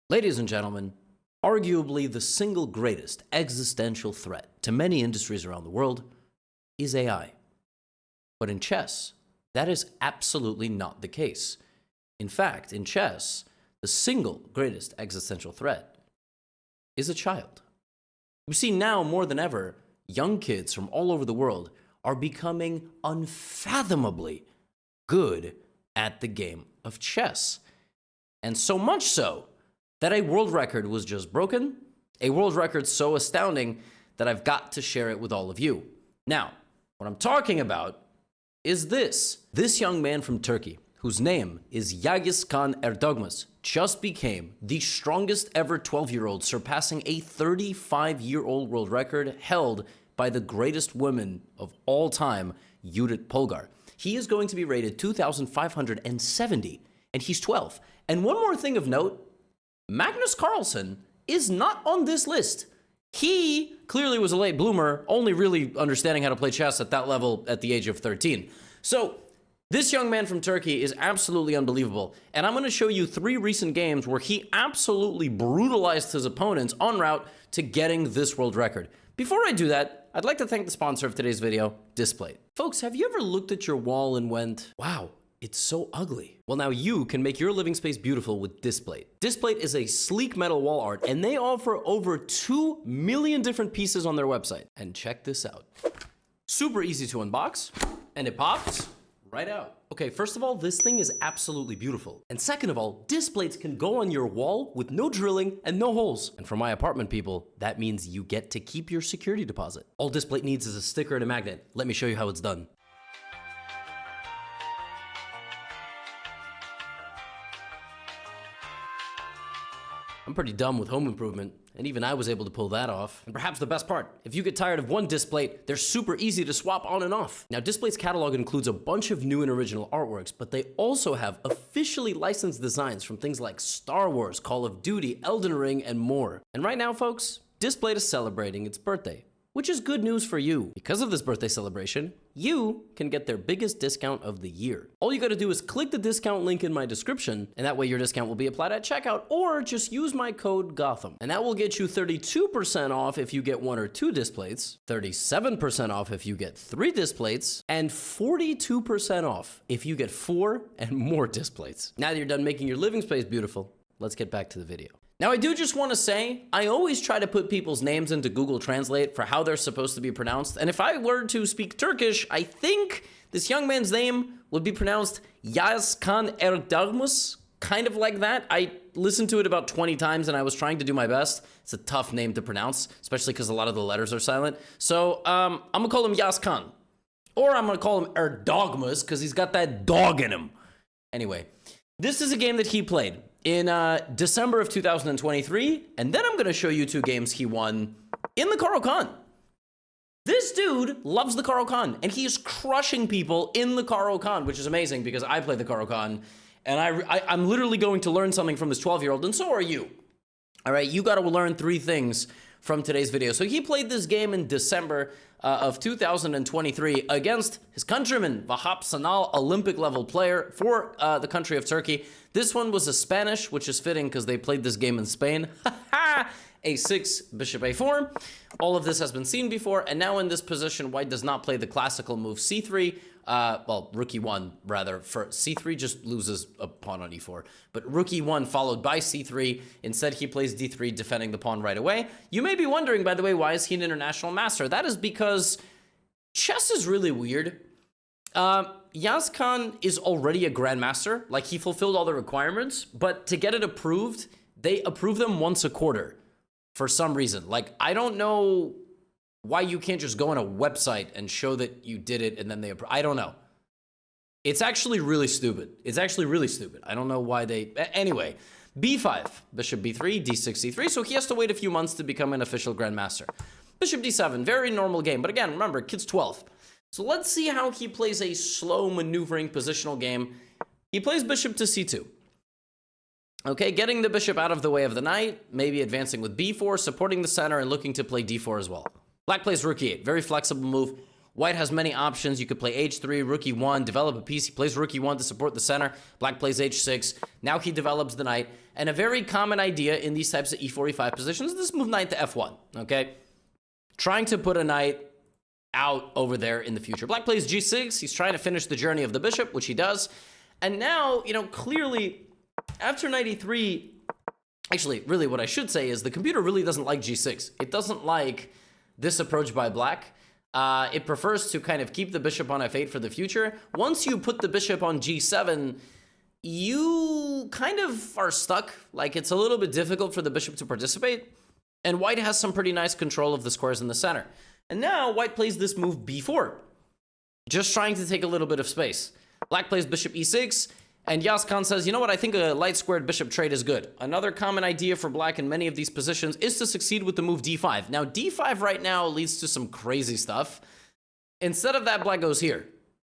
Ladies and gentlemen, arguably the single greatest existential threat to many industries around the world is AI. But in chess, that is absolutely not the case. In fact, in chess, the single greatest existential threat is a child. We see now more than ever, young kids from all over the world are becoming unfathomably good at the game of chess. And so much so that a world record was just broken, a world record so astounding that I've got to share it with all of you. Now, what I'm talking about is this. This young man from Turkey, whose name is Caro-Kann just became the strongest ever 12-year-old, surpassing a 35-year-old world record held by the greatest woman of all time, Judith Polgar. He is going to be rated 2,570, and he's 12. And one more thing of note, Magnus Carlsen is not on this list. He clearly was a late bloomer, only really understanding how to play chess at that level at the age of 13. So this young man from Turkey is absolutely unbelievable. And I'm going to show you 3 recent games where he absolutely brutalized his opponents en route to getting this world record. Before I do that, I'd like to thank the sponsor of today's video, Displate. Folks, have you ever looked at your wall and went, wow, it's so ugly? Well, now you can make your living space beautiful with Displate. Displate is a sleek metal wall art, and they offer over 2 million different pieces on their website. And check this out. Super easy to unbox, and it pops right out. Okay, first of all, this thing is absolutely beautiful. And second of all, Displates can go on your wall with no drilling and no holes. And for my apartment people, that means you get to keep your security deposit. All Displate needs is a sticker and a magnet. Let me show you how it's done. I'm pretty dumb with home improvement, and even I was able to pull that off. And perhaps the best part, if you get tired of one Displate, they're super easy to swap on and off. Now, Displate's catalog includes a bunch of new and original artworks, but they also have officially licensed designs from things like Star Wars, Call of Duty, Elden Ring, and more. And right now, folks, Displate is celebrating its birthday, which is good news for you. Because of this birthday celebration, you can get their biggest discount of the year. All you gotta do is click the discount link in my description, and that way your discount will be applied at checkout, or just use my code Gotham. And that will get you 32% off if you get 1 or 2 Displates, 37% off if you get 3 Displates, and 42% off if you get 4 and more Displates. Now that you're done making your living space beautiful, let's get back to the video. Now, I do just want to say, I always try to put people's names into Google Translate for how they're supposed to be pronounced. And if I were to speak Turkish, I think this young man's name would be pronounced Caro-Kann, kind of like that. I listened to it about 20 times and I was trying to do my best. It's a tough name to pronounce, especially because a lot of the letters are silent. So I'm going to call him Caro-Kann. Or I'm going to call him Erdogmus because he's got that dog in him. Anyway, this is a game that he played in December of 2023, and then I'm going to show you 2 games he won in the Caro-Kann. This dude loves the Caro-Kann, and he is crushing people in the Caro-Kann, which is amazing because I play the Caro-Kann, and I'm literally going to learn something from this 12-year-old, and so are you. All right, you got to learn 3 things from today's video. So he played this game in December of 2023 against his countryman, Vahap Sanal, Olympic level player for the country of Turkey. This one was a Spanish, which is fitting because they played this game in Spain. A6, bishop a4. All of this has been seen before, and now in this position, white does not play the classical move c3. Well, rook e1, rather. For c3 just loses a pawn on e4. But rook e1 followed by c3. Instead, he plays d3, defending the pawn right away. You may be wondering, by the way, why is he an international master? That is because chess is really weird. Caro-Kann is already a grandmaster. Like, he fulfilled all the requirements. But to get it approved, they approve them once a quarter for some reason. Like, I don't know why you can't just go on a website and show that you did it and then they approve. I don't know. It's actually really stupid. It's actually really stupid. I don't know why they... Anyway, b5, bishop b3, d6, c3. So he has to wait a few months to become an official grandmaster. Bishop d7, very normal game. But again, remember, kid's 12. So let's see how he plays a slow maneuvering positional game. He plays bishop to c2. Okay, getting the bishop out of the way of the knight, maybe advancing with b4, supporting the center, and looking to play d4 as well. Black plays rook e8, very flexible move. White has many options. You could play h3, rook e1, develop a piece. He plays rook e1 to support the center. Black plays h6. Now he develops the knight. And a very common idea in these types of e4, e5 positions is this move knight to f1, okay? Trying to put a knight out over there in the future. Black plays g6. He's trying to finish the journey of the bishop, which he does. And now, you know, clearly, after knight e3, actually, really what I should say is the computer really doesn't like g6. It doesn't like this approach by black. It prefers to kind of keep the bishop on f8 for the future. Once you put the bishop on g7, you kind of are stuck. Like, it's a little bit difficult for the bishop to participate. And white has some pretty nice control of the squares in the center. And now white plays this move b4, just trying to take a little bit of space. Black plays bishop e6, and Caro-Kann says, you know what, I think a light squared bishop trade is good. Another common idea for black in many of these positions is to succeed with the move d5. Now, d5 right now leads to some crazy stuff. Instead of that, black goes here.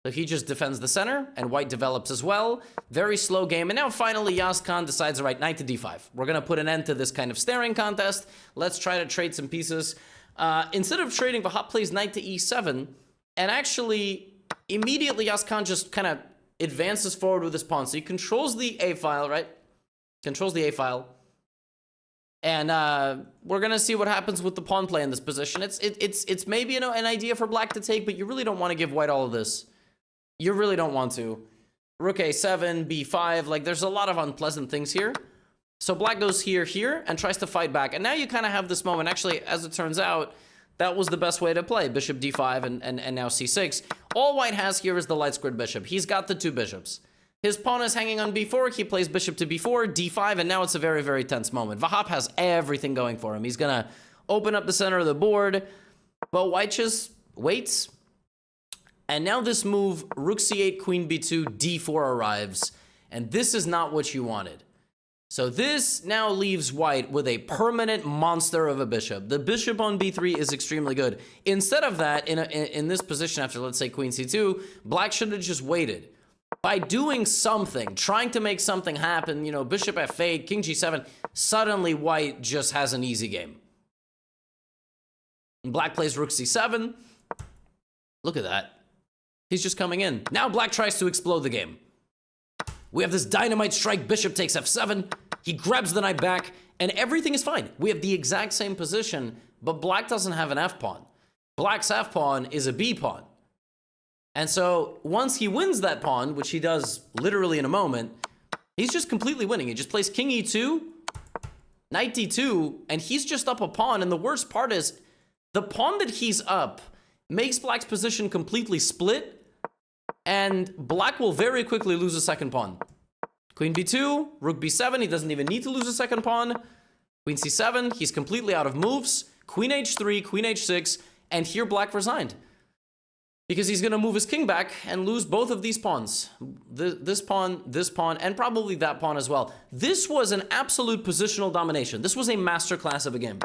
So he just defends the center, and white develops as well. Very slow game. And now finally, Caro-Kann decides, all right, knight to d5. We're going to put an end to this kind of staring contest. Let's try to trade some pieces. Instead of trading, Vahap plays knight to e7, and actually, immediately, Caro-Kann just kind of advances forward with his pawn. So he controls the A file, right? Controls the A file. And we're going to see what happens with the pawn play in this position. It's maybe, you know, an idea for black to take, but you really don't want to give white all of this. You really don't want to. Rook a7, b5, like there's a lot of unpleasant things here. So black goes here, and tries to fight back. And now you kind of have this moment. Actually, as it turns out, that was the best way to play. Bishop d5 and now c6. All white has here is the light squared bishop. He's got the two bishops. His pawn is hanging on b4. He plays bishop to b4, d5, and now it's a very, very tense moment. Vahap has everything going for him. He's going to open up the center of the board, but white just waits. And now this move, rook c8, queen b2, d4 arrives. And this is not what you wanted. So this now leaves white with a permanent monster of a bishop. The bishop on b3 is extremely good. Instead of that, in this position after, let's say, queen c2, black should have just waited. By doing something, trying to make something happen, you know, bishop f8, king g7, suddenly white just has an easy game. And black plays rook c7. Look at that. He's just coming in. Now black tries to explode the game. We have this dynamite strike, bishop takes f7. He grabs the knight back, and everything is fine. We have the exact same position, but black doesn't have an f-pawn. Black's f-pawn is a b-pawn. And so once he wins that pawn, which he does literally in a moment, he's just completely winning. He just plays king e2, knight d2, and he's just up a pawn. And the worst part is the pawn that he's up makes black's position completely split, and black will very quickly lose a second pawn. Queen b2, rook b7, he doesn't even need to lose a second pawn. Queen c7, he's completely out of moves. Queen h3, queen h6, and here black resigned. Because he's going to move his king back and lose both of these pawns. This pawn, and probably that pawn as well. This was an absolute positional domination. This was a masterclass of a game.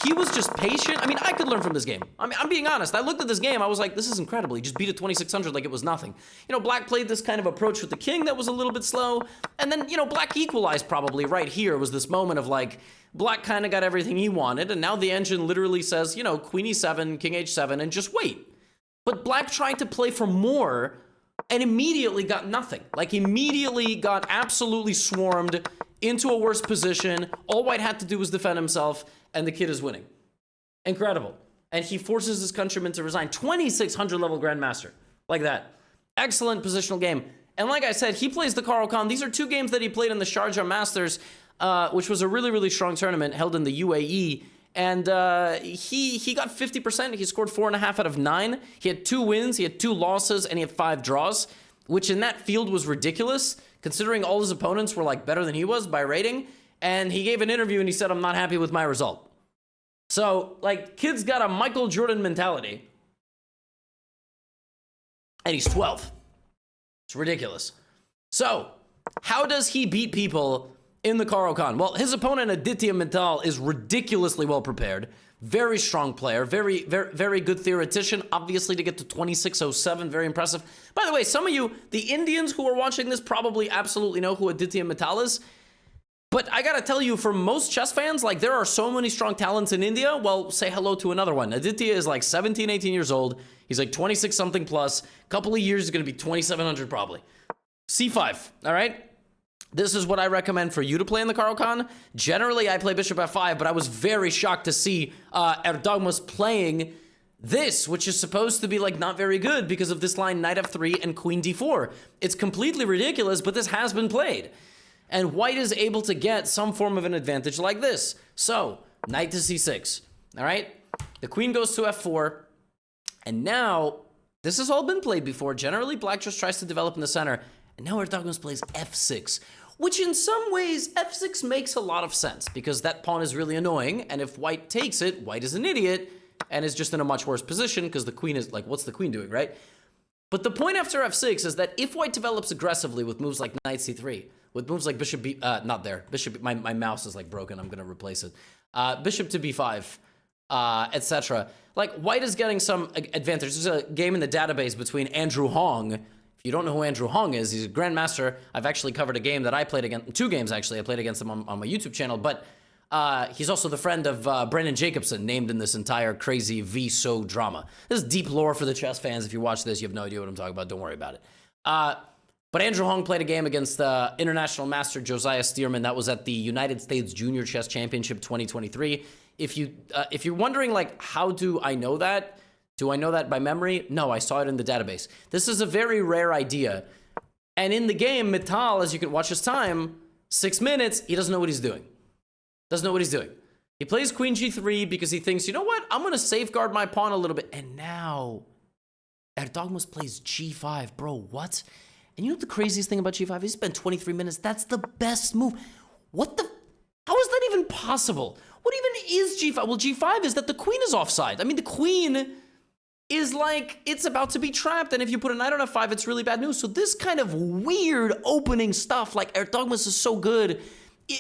He was just patient. I mean, I could learn from this game. I mean, I'm being honest. I looked at this game. I was like, this is incredible. He just beat a 2600 like it was nothing. You know, black played this kind of approach with the king that was a little bit slow. And then, you know, black equalized probably right here. Was this moment of like, black kind of got everything he wanted. And now the engine literally says, you know, queen e7, king h7, and just wait. But black tried to play for more and immediately got nothing. Like, immediately got absolutely swarmed into a worse position. All white had to do was defend himself, and the kid is winning. Incredible. And he forces his countrymen to resign. 2600 level grandmaster. Like that. Excellent positional game. And like I said, he plays the Caro-Kann. These are two games that he played in the Sharjah Masters, which was a really, really strong tournament held in the UAE. And he got 50%. He scored 4.5 out of 9. He had 2 wins, he had 2 losses, and he had 5 draws, which in that field was ridiculous, considering all his opponents were like better than he was by rating. And he gave an interview and he said, I'm not happy with my result. So, like, kid's got a Michael Jordan mentality. And he's 12. It's ridiculous. So, how does he beat people in the Caro-Kann? Well, his opponent, Aditya Mittal, is ridiculously well prepared. Very strong player. Very, very, very good theoretician. Obviously, to get to 2607, very impressive. By the way, some of you, the Indians who are watching this, probably absolutely know who Aditya Mittal is. But I gotta tell you, for most chess fans, like, there are so many strong talents in India. Well, say hello to another one. Aditya is like 17, 18 years old. He's like 26 something plus. Couple of years is gonna be 2,700 probably. C5, all right? This is what I recommend for you to play in the Caro-Kann. Generally, I play bishop f5, but I was very shocked to see Erdogmas playing this, which is supposed to be like not very good because of this line knight f3 and queen d4. It's completely ridiculous, but this has been played. And white is able to get some form of an advantage like this. So, knight to c6, all right? The queen goes to f4, and now, this has all been played before. Generally, black just tries to develop in the center, and now Erdogmas plays f6, which in some ways, f6 makes a lot of sense, because that pawn is really annoying, and if white takes it, white is an idiot, and is just in a much worse position, because the queen is, like, what's the queen doing, right? But the point after f6 is that if white develops aggressively with moves like knight c3, with moves like bishop b, not there, bishop, my mouse is like broken, I'm gonna replace it. Bishop to b5, etc. Like, white is getting some advantage. There's a game in the database between Andrew Hong. If you don't know who Andrew Hong is, he's a grandmaster. I've actually covered a game that I played against, 2 games actually, I played against him on my YouTube channel, but he's also the friend of Brendan Jacobson, named in this entire crazy VSO drama. This is deep lore for the chess fans. If you watch this, you have no idea what I'm talking about. Don't worry about it. But Andrew Hong played a game against international master Josiah Stearman. That was at the United States Junior Chess Championship 2023. If you're wondering, like, how do I know that? Do I know that by memory? No, I saw it in the database. This is a very rare idea. And in the game, Mittal, as you can watch his time, 6 minutes, he doesn't know what he's doing. Doesn't know what he's doing. He plays queen g3 because he thinks, you know what? I'm going to safeguard my pawn a little bit. And now, Erdogmas plays g5. Bro, what? And you know what the craziest thing about g5? He spent 23 minutes. That's the best move. What the? How is that even possible? What even is g5? Well, g5 is that the queen is offside. I mean, the queen is like, it's about to be trapped. And if you put a knight on f5, it's really bad news. So this kind of weird opening stuff, like Erdogmas is so good.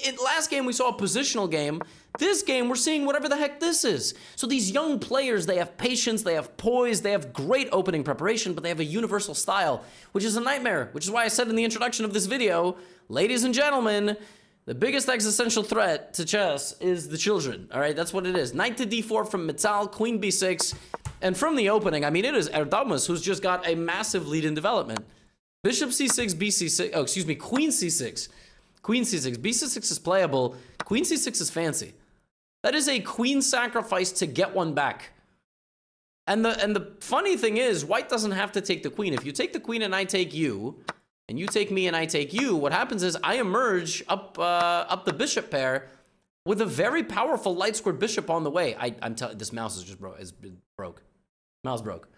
In last game, we saw a positional game. This game, we're seeing whatever the heck this is. So these young players, they have patience, they have poise, they have great opening preparation, but they have a universal style, which is a nightmare, which is why I said in the introduction of this video, ladies and gentlemen, the biggest existential threat to chess is the children, all right? That's what it is. Knight to d4 from Mittal, queen b6, and from the opening, I mean, it is Erdogmas who's just got a massive lead in development. Bishop c6, bc6, oh, excuse me, queen c6. Queen c6, b6 is playable, queen c6 is fancy. That is a queen sacrifice to get one back. And the funny thing is, white doesn't have to take the queen. If you take the queen and I take you, and you take me and I take you, what happens is I emerge up the bishop pair with a very powerful light squared bishop on the way. I'm telling, this mouse is just broke. Mouse broke.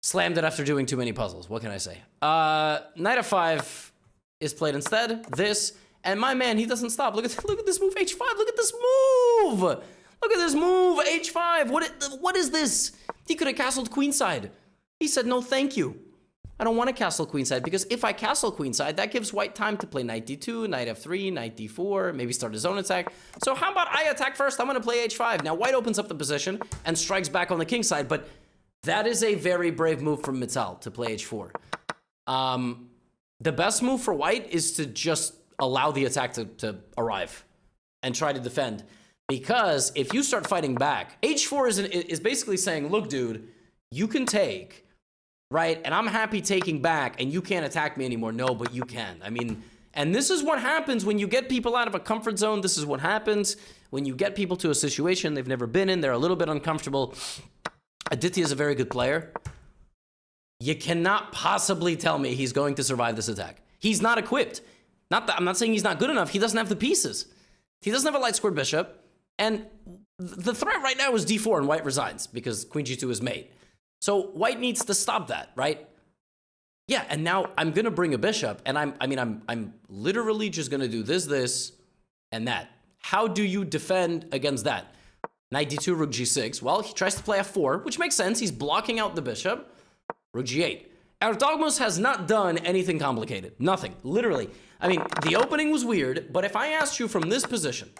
Slammed it after doing too many puzzles. What can I say? Knight f5 is played instead. This. And my man, he doesn't stop. Look at this move, h5. Look at this move. Look at this move, h5. What is this? He could have castled queenside. He said, no, thank you. I don't want to castle queenside, because if I castle queenside, that gives white time to play knight d2, knight f3, knight d4, maybe start his own attack. So how about I attack first? I'm going to play h5. Now white opens up the position and strikes back on the king side, but that is a very brave move from Mittal to play h4. The best move for white is to just allow the attack to arrive and try to defend. Because if you start fighting back, h4 is basically saying, look, dude, you can take, right? And I'm happy taking back, and you can't attack me anymore. No, but you can. I mean, and this is what happens when you get people out of a comfort zone. This is what happens when you get people to a situation they've never been in. They're a little bit uncomfortable. Aditya is a very good player. You cannot possibly tell me he's going to survive this attack. He's not equipped. I'm not saying he's not good enough. He doesn't have the pieces. He doesn't have a light squared bishop. And the threat right now is d4, and white resigns because queen g2 is mate. So white needs to stop that, right? Yeah, and now I'm going to bring a bishop, and I'm literally just going to do this, and that. How do you defend against that? Knight d2, rook g6. Well, he tries to play f4, which makes sense. He's blocking out the bishop. Rook g8. Erdogmas has not done anything complicated. Nothing. Literally. I mean, the opening was weird, but if I asked you from this position,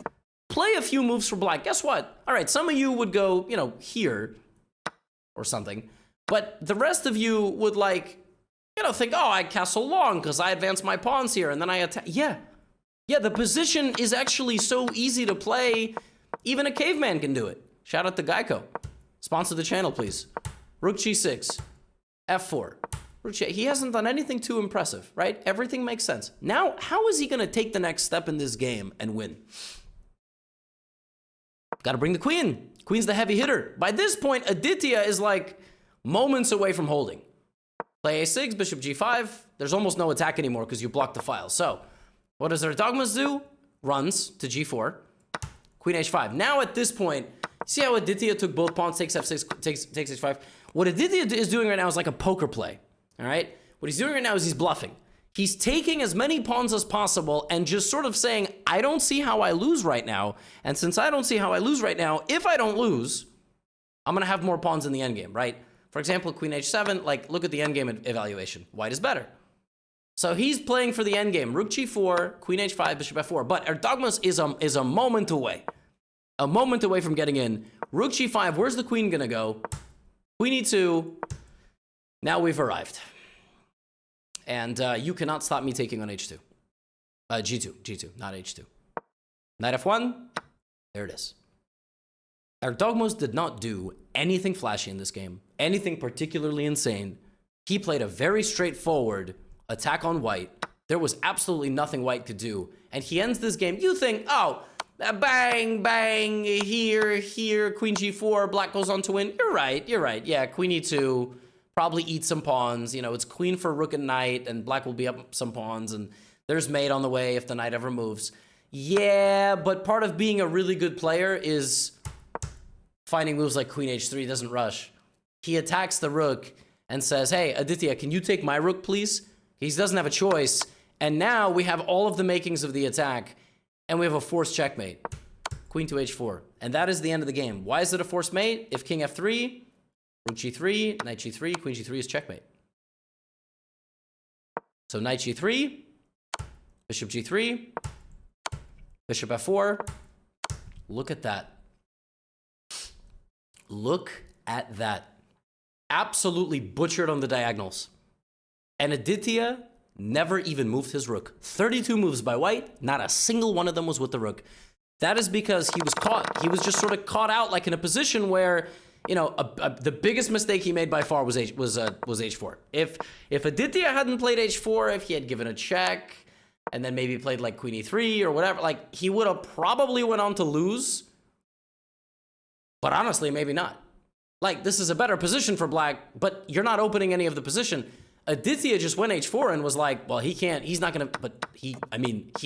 play a few moves for black, guess what? All right, some of you would go, you know, here or something, but the rest of you would, like, you know, think, oh, I castle long because I advance my pawns here, and then I attack. Yeah, Yeah, the position is actually so easy to play, even a caveman can do it. Shout out to Geico. Sponsor the channel, please. Rook g6, f4. He hasn't done anything too impressive, right? Everything makes sense. Now, how is he going to take the next step in this game and win? Got to bring the queen. Queen's the heavy hitter. By this point, Aditya is like moments away from holding. Play a6, bishop g5. There's almost no attack anymore because you blocked the file. So, what does their dogmas do? Runs to g4. Queen h5. Now at this point, see how Aditya took both pawns, takes f6, takes h5? What Aditya is doing right now is like a poker play. All right? What he's doing right now is he's bluffing. He's taking as many pawns as possible and just sort of saying, I don't see how I lose right now. And since I don't see how I lose right now, if I don't lose, I'm going to have more pawns in the endgame, right? For example, queen h7, like, look at the endgame evaluation. White is better. So he's playing for the endgame. Rook g4, queen h5, bishop f4. But Erdogmas is a moment away. A moment away from getting in. Rook g5, where's the queen going to go? Queen e2. Now we've arrived. And you cannot stop me taking on h2. G2, not h2. Knight f1. There it is. Erdogmas did not do anything flashy in this game. Anything particularly insane. He played a very straightforward attack on white. There was absolutely nothing white could do. And he ends this game. You think, oh, bang, bang, here, queen g4, black goes on to win. You're right. Yeah, queen e2, probably eat some pawns. You know, it's queen for rook and knight, and black will be up some pawns, and there's mate on the way if the knight ever moves. Yeah, but part of being a really good player is finding moves like queen h3 doesn't rush. He attacks the rook and says, hey, Aditya, can you take my rook, please? He doesn't have a choice. And now we have all of the makings of the attack, and we have a forced checkmate. Queen to h4. And that is the end of the game. Why is it a forced mate? If king f3, rook g3, knight g3, queen g3 is checkmate. So knight g3, bishop g3, bishop f4. Look at that. Look at that. Absolutely butchered on the diagonals. And Aditya never even moved his rook. 32 moves by white, not a single one of them was with the rook. That is because he was caught. He was just sort of caught out, like in a position where, you know, the biggest mistake he made by far was h4. If Aditya hadn't played h4, if he had given a check and then maybe played like queen e3 or whatever, like he would have probably went on to lose. But honestly, maybe not. Like, this is a better position for black, but you're not opening any of the position. Aditya just went h4 and was like, well, he can't, he's not gonna, but he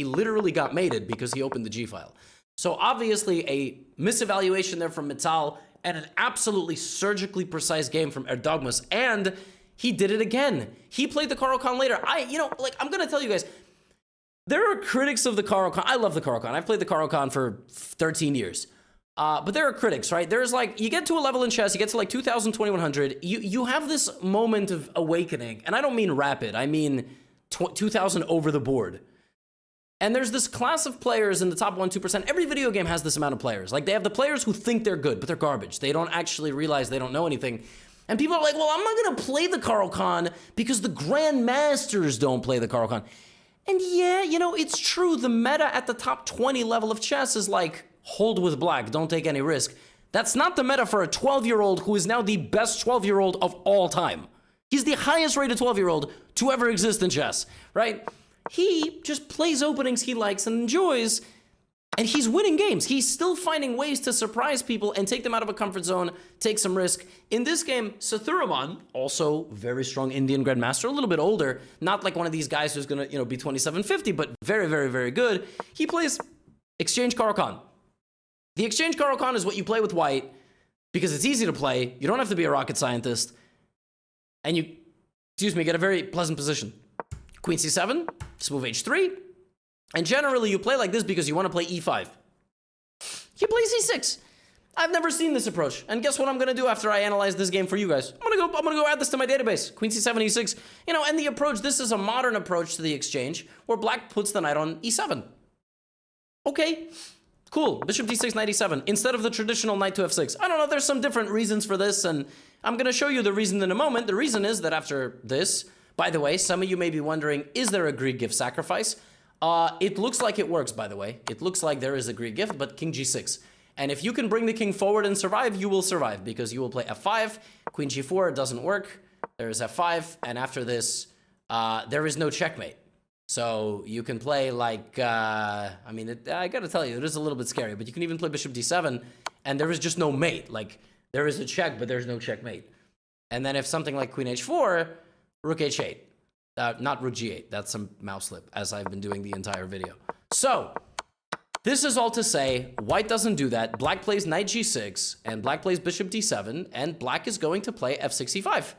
literally got mated because he opened the G file. So obviously a misevaluation there from Mittal and an absolutely surgically precise game from Erdogmas, and he did it again. He played the Caro-Kann later. I'm gonna tell you guys, there are critics of the Caro-Kann. I love the Caro-Kann. I've played the Caro-Kann for 13 years. But there are critics, right? There's like, you get to a level in chess, you get to like 2000, 2100, you have this moment of awakening. And I don't mean rapid, I mean 2000 over the board. And there's this class of players in the top 1%, 2%. Every video game has this amount of players. Like, they have the players who think they're good, but they're garbage. They don't actually realize they don't know anything. And people are like, well, I'm not gonna play the Caro-Kann because the grandmasters don't play the Caro-Kann. And yeah, you know, it's true. The meta at the top 20 level of chess is like, hold with black, don't take any risk. That's not the meta for a 12-year-old who is now the best 12-year-old of all time. He's the highest rated 12-year-old to ever exist in chess, right? He just plays openings he likes and enjoys, and he's winning games. He's still finding ways to surprise people and take them out of a comfort zone, take some risk. In this game, Sathuraman, also very strong Indian grandmaster, a little bit older, not like one of these guys who's gonna, you know, be 2750, but very, very, very good. He plays exchange Caro-Kann. The exchange Caro-Kann is what you play with white because it's easy to play. You don't have to be a rocket scientist. And you, get a very pleasant position. Queen c7, just move h3. And generally you play like this because you want to play e5. He plays e6. I've never seen this approach. And guess what I'm going to do after I analyze this game for you guys? I'm going to go add this to my database. Queen c7, e6. You know, and the approach, this is a modern approach to the exchange where black puts the knight on e7. Okay. Cool, bishop d6, knight e7, instead of the traditional knight to f6. I don't know, there's some different reasons for this, and I'm gonna show you the reason in a moment. The reason is that after this, by the way, some of you may be wondering, is there a Greek gift sacrifice? It looks like it works, by the way. It looks like there is a Greek gift, but king g6. And if you can bring the king forward and survive, you will survive, because you will play f5, queen g4, it doesn't work. There's f5, and after this, there is no checkmate. So you can play like, I mean, I gotta tell you, it is a little bit scary, but you can even play bishop d7, and there is just no mate. Like, there is a check, but there's no checkmate. And then if something like queen h4, rook h8. Not rook g8, that's some mouse slip, as I've been doing the entire video. So, this is all to say, white doesn't do that. Black plays knight g6, and black plays bishop d7, and black is going to play f6 e5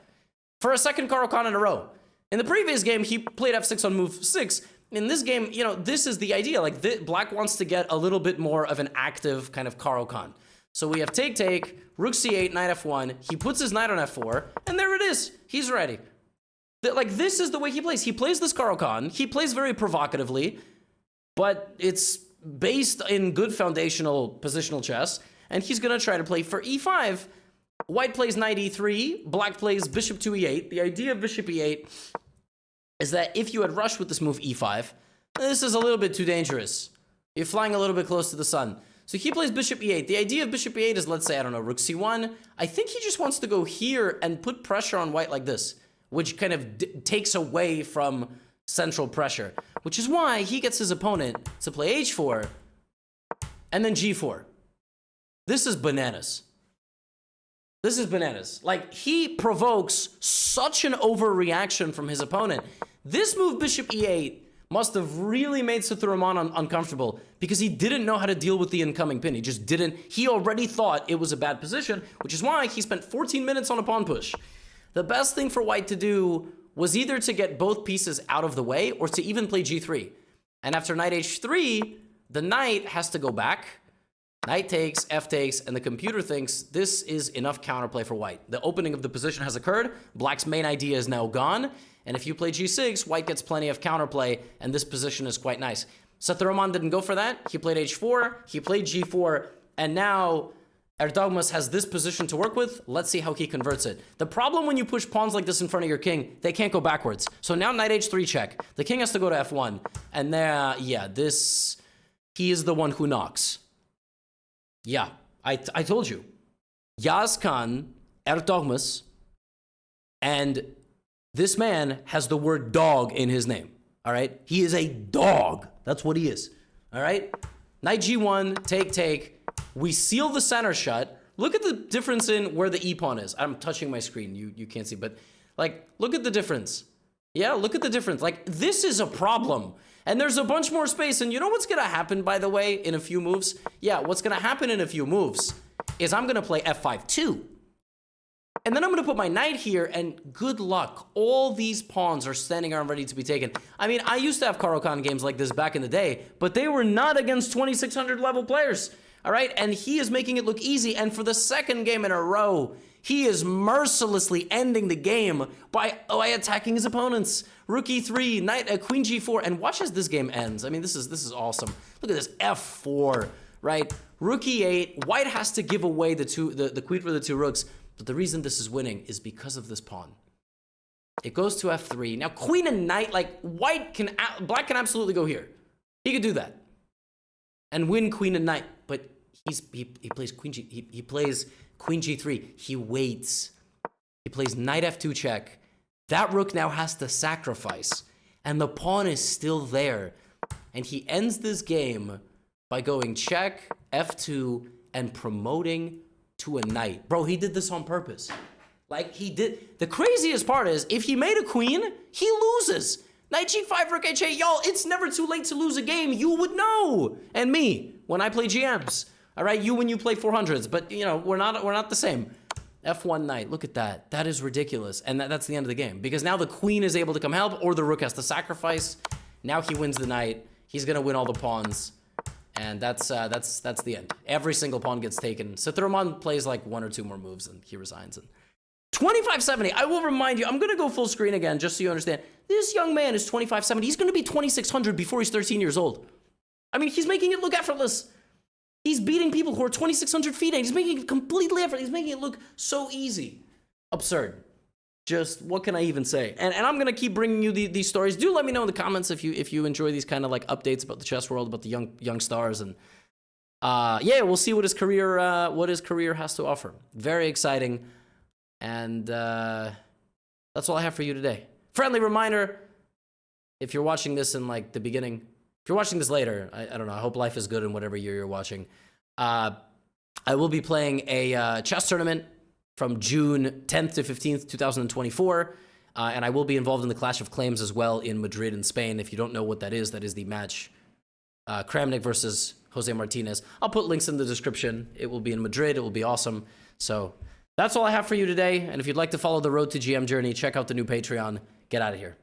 for a second Caro-Kann in a row. In the previous game, he played f6 on move 6. In this game, you know, this is the idea. Like, black wants to get a little bit more of an active kind of Caro-Kann. So we have take, rook c8, knight f1. He puts his knight on f4, and there it is. He's ready. Like, this is the way he plays. He plays this Caro-Kann. He plays very provocatively, but it's based in good foundational positional chess, and he's going to try to play for e5. White plays knight e3, black plays bishop to e8. The idea of bishop e8 is that if you had rushed with this move e5, this is a little bit too dangerous. You're flying a little bit close to the sun. So he plays bishop e8. The idea of bishop e8 is, let's say, I don't know, rook c1. I think he just wants to go here and put pressure on white like this, which kind of takes away from central pressure, which is why he gets his opponent to play h4 and then g4. This is bananas. This is bananas. Like, he provokes such an overreaction from his opponent. This move, bishop e8, must have really made Sathuraman uncomfortable, because he didn't know how to deal with the incoming pin. He just didn't. He already thought it was a bad position, which is why he spent 14 minutes on a pawn push. The best thing for white to do was either to get both pieces out of the way or to even play g3. And after knight h3, the knight has to go back. Knight takes, f takes, and the computer thinks this is enough counterplay for white. The opening of the position has occurred. Black's main idea is now gone. And if you play g6, white gets plenty of counterplay, and this position is quite nice. Sathuraman didn't go for that. He played h4, he played g4, and now Erdogmas has this position to work with. Let's see how he converts it. The problem when you push pawns like this in front of your king, they can't go backwards. So now knight h3 check. The king has to go to f1. And there, yeah, this, he is the one who knocks. Yeah, I told you. Yaz Khan, Erdogmas, and this man has the word dog in his name. All right? He is a dog. That's what he is. All right? Knight g1, take. We seal the center shut. Look at the difference in where the e-pawn is. I'm touching my screen. You can't see, but like, look at the difference. Yeah, look at the difference. Like, this is a problem. And there's a bunch more space. And you know what's going to happen, by the way, in a few moves? Yeah, what's going to happen in a few moves is I'm going to play f5 too. And then I'm going to put my knight here, and good luck. All these pawns are standing around ready to be taken. I mean, I used to have Caro-Kann games like this back in the day, but they were not against 2600 level players. All right, and he is making it look easy, and for the second game in a row, he is mercilessly ending the game by attacking his opponents. Rook e3, knight, queen g4, and watch as this game ends. I mean, this is awesome. Look at this, f4, right? Rook e8, white has to give away the queen for the two rooks, but the reason this is winning is because of this pawn. It goes to f3. Now, queen and knight, like, black can absolutely go here. He could do that and win queen and knight, but he plays queen he plays queen g3. He waits. He plays knight f2 check. That rook now has to sacrifice, and the pawn is still there. And he ends this game by going check, f2, and promoting to a knight. Bro, he did this on purpose. Like, he did. The craziest part is, if he made a queen, he loses. Knight g5, rook h8. Y'all, it's never too late to lose a game. You would know. And me, when I play GMs. All right, you when you play 400s, but you know, we're not the same. F1 knight, look at that. That is ridiculous. And that's the end of the game, because now the queen is able to come help, or the rook has to sacrifice. Now he wins the knight. He's gonna win all the pawns, and that's the end. Every single pawn gets taken. Sathuraman plays like 1 or 2 more moves, and he resigns. And 2570. I will remind you. I'm gonna go full screen again, just so you understand. This young man is 2570. He's gonna be 2600 before he's 13 years old. I mean, he's making it look effortless. He's beating people who are 2,600 feet, and he's making it completely effortless. He's making it look so easy. Absurd. just what can I even say? And I'm gonna keep bringing you these stories. Do let me know in the comments if you enjoy these kind of like updates about the chess world, about the young stars, and yeah, we'll see what his career has to offer. Very exciting, and that's all I have for you today. Friendly reminder: if you're watching this in like the beginning, if you're watching this later, I don't know. I hope life is good in whatever year you're watching. I will be playing a chess tournament from June 10th to 15th, 2024. And I will be involved in the Clash of Claims as well in Madrid in Spain. If you don't know what that is the match Kramnik versus Jose Martinez. I'll put links in the description. It will be in Madrid. It will be awesome. So that's all I have for you today. And if you'd like to follow the Road to GM journey, check out the new Patreon. Get out of here.